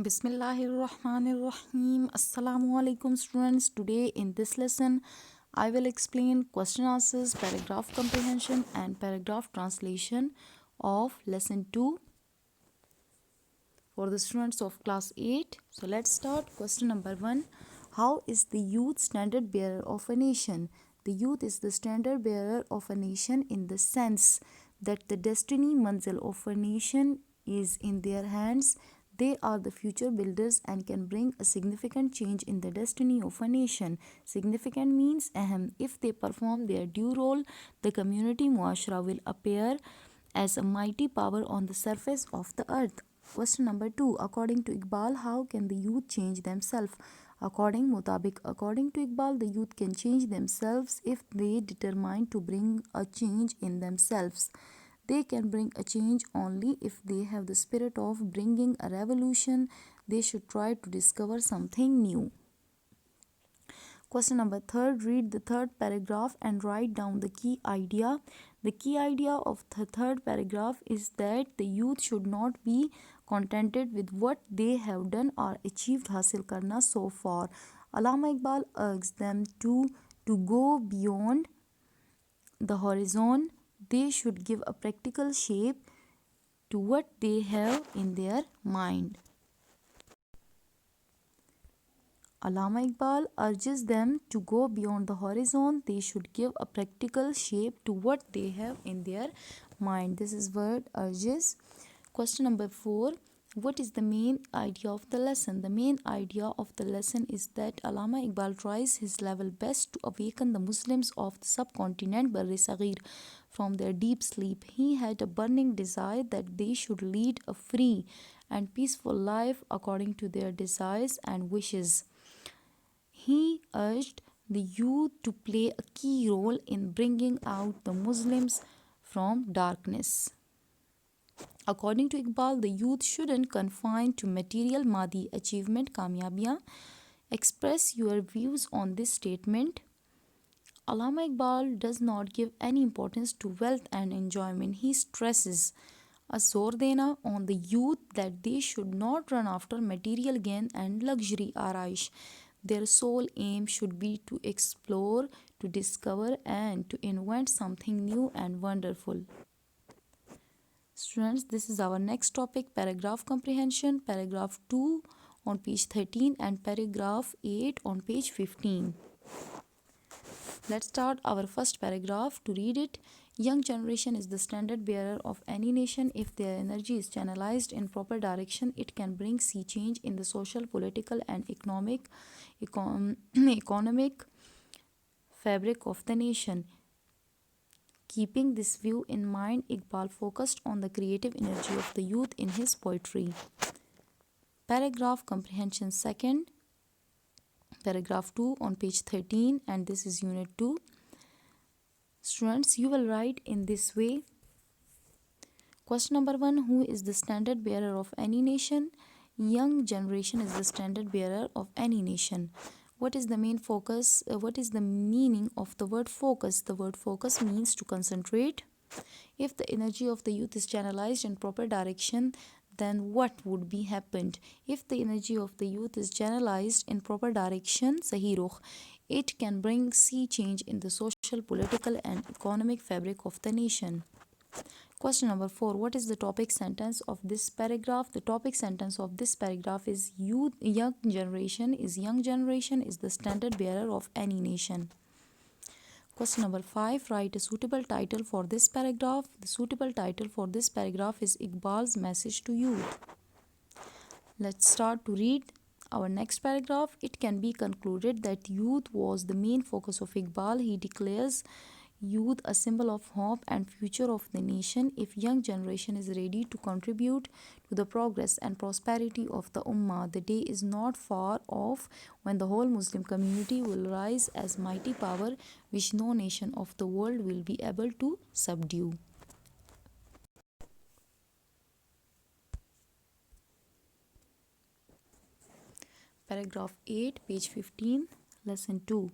Bismillahirrahmanirrahim. Assalamu alaikum students. Today in this lesson I will explain question answers, paragraph comprehension and paragraph translation of lesson 2 for the students of class 8. So let's start. Question number 1. How is the youth standard bearer of a nation? The youth is the standard bearer of a nation in the sense that the destiny manzil of a nation is in their hands. They are the future builders and can bring a significant change in the destiny of a nation. Significant means ahem. If they perform their due role, the community muashra will appear as a mighty power on the surface of the earth. Question number 2. According to Iqbal, how can the youth change themselves? According to Iqbal, the youth can change themselves if they determine to bring a change in themselves. They can bring a change only if they have the spirit of bringing a revolution. They should try to discover something new. Question number 3. Read the third paragraph and write down the key idea. The key idea of the third paragraph is that the youth should not be contented with what they have done or achieved hasil karna so far. Allama Iqbal urges them to go beyond the horizon. They should give a practical shape to what they have in their mind. Allama Iqbal urges them to go beyond the horizon. They should give a practical shape to what they have in their mind. This is word urges. Question number 4. What is the main idea of the lesson? The main idea of the lesson is that Allama Iqbal tries his level best to awaken the Muslims of the subcontinent Barri Saghir from their deep sleep. He had a burning desire that they should lead a free and peaceful life according to their desires and wishes. He urged the youth to play a key role in bringing out the Muslims from darkness. According to Iqbal, the youth shouldn't confine to material Madi achievement kamyabiyan. Express your views on this statement. Allama Iqbal does not give any importance to wealth and enjoyment. He stresses a zor dena on the youth that they should not run after material gain and luxury araish. Their sole aim should be to explore, to discover and to invent something new and wonderful. Students, this is our next topic, paragraph comprehension, paragraph 2 on page 13 and paragraph 8 on page 15. Let's start our first paragraph. To read it, young generation is the standard bearer of any nation. If their energy is channelized in proper direction, it can bring sea change in the social, political and economic fabric of the nation. Keeping this view in mind, Iqbal focused on the creative energy of the youth in his poetry. Paragraph comprehension second. Paragraph 2 on page 13 and this is unit 2. Students, you will write in this way. Question number 1. Who is the standard bearer of any nation? Young generation is the standard bearer of any nation. What is the main focus? What is the meaning of the word focus? The word focus means to concentrate. If the energy of the youth is channelized in proper direction, then what would be happened? If the energy of the youth is channelized in proper direction, sahi rukh, it can bring sea change in the social, political and economic fabric of the nation. Question number 4. What is the topic sentence of this paragraph? The topic sentence of this paragraph is young generation is the standard bearer of any nation. Question number 5. Write a suitable title for this paragraph. The suitable title for this paragraph is Iqbal's message to youth. Let's start to read our next paragraph. It can be concluded that youth was the main focus of Iqbal. He declares youth a symbol of hope and future of the nation. If young generation is ready to contribute to the progress and prosperity of the ummah, the day is not far off when the whole Muslim community will rise as mighty power which no nation of the world will be able to subdue. Paragraph 8, page 15, lesson 2.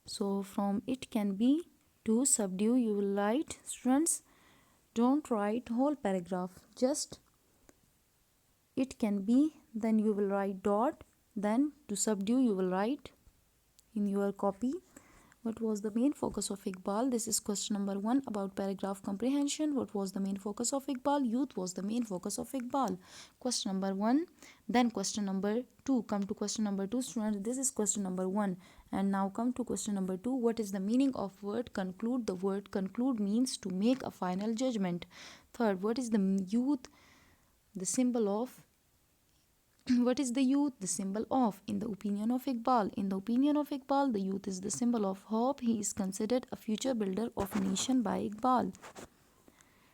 So from it can be to subdue, you will write, students, don't write whole paragraph, just it can be, then you will write dot, then to subdue you will write in your copy. What was the main focus of Iqbal? This is question number 1 about paragraph comprehension. What was the main focus of Iqbal? Youth was the main focus of Iqbal. Question number 1. Then question number 2. Come to question number 2, students. This is question number 1. And now come to question number 2. What is the meaning of word conclude? The word conclude means to make a final judgment. Third, what is the youth? The symbol of what is the youth? The symbol of, in the opinion of Iqbal. In the opinion of Iqbal, the youth is the symbol of hope. He is considered a future builder of nation by Iqbal.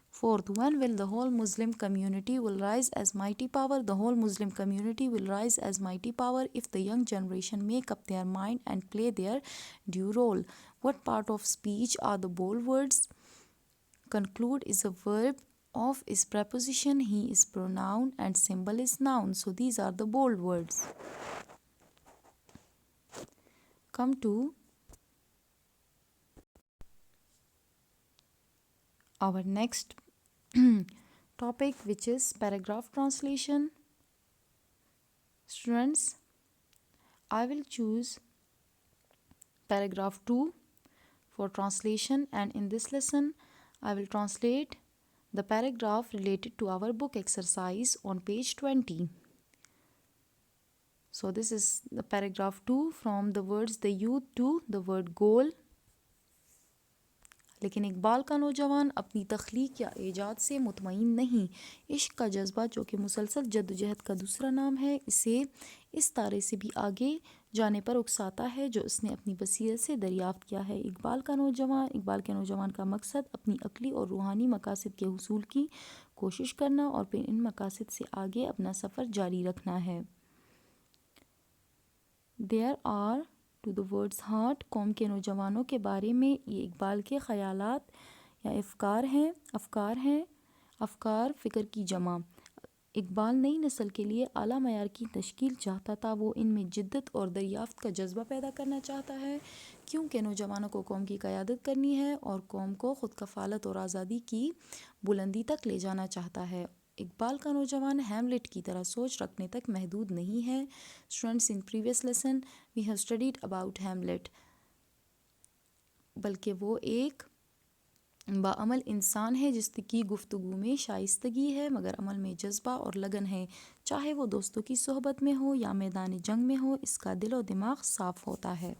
Fourth, when will the whole Muslim community will rise as mighty power? The whole Muslim community will rise as mighty power if the young generation make up their mind and play their due role. What part of speech are the bold words? Conclude is a verb, of is preposition, he is pronoun, and symbol is noun. So these are the bold words. Come to our next topic, which is paragraph translation. Students, I will choose paragraph 2 for translation, and in this lesson I will translate the paragraph related to our book exercise on page 20. So this is the paragraph 2 from the words the youth to the word goal. लेकिन इकबाल का नौजवान अपनी तख्लीक या ईजाद से मुतमईन नहीं। इश्क का जज्बा, जो कि मुसलसल जद्दोजहद का दूसरा नाम है, इसे इस तारे से भी आगे जाने पर उकसाता है जो उसने अपनी बसीरत से दरियाफ्त किया है। इकबाल के नौजवान का मकसद अपनी अकली और रूहानी मकासद के हुसूल की कोशिश करना और फिर इन मकासद से आगे अपना सफ़र जारी रखना है। There are two the words heart, कौम के नौजवानों के बारे में ये इकबाल के ख़यालात या अफ़कार हैं। अफ़कार फ़िक्र की जमा। इकबाल नई नस्ल के लिए आला मयार की तश्कील चाहता था। वो इनमें जिद्दत और दरियाफ्त का जज्बा पैदा करना चाहता है, क्योंकि नौजवानों को कौम की क़यादत करनी है और कौम को ख़ुद कफ़ालत और आज़ादी की बुलंदी तक ले जाना चाहता है। इकबाल का नौजवान हैमलेट की तरह सोच रखने तक महदूद नहीं है। Students, in previous lesson we have studied about Hamlet, बल्कि वो एक बाअमल इंसान है जिसकी गुफ्तगू में शाइस्तगी है मगर अमल में जज्बा और लगन है। चाहे वो दोस्तों की सोहबत में हो या मैदान जंग में हो, इसका दिल और दिमाग साफ़ होता है।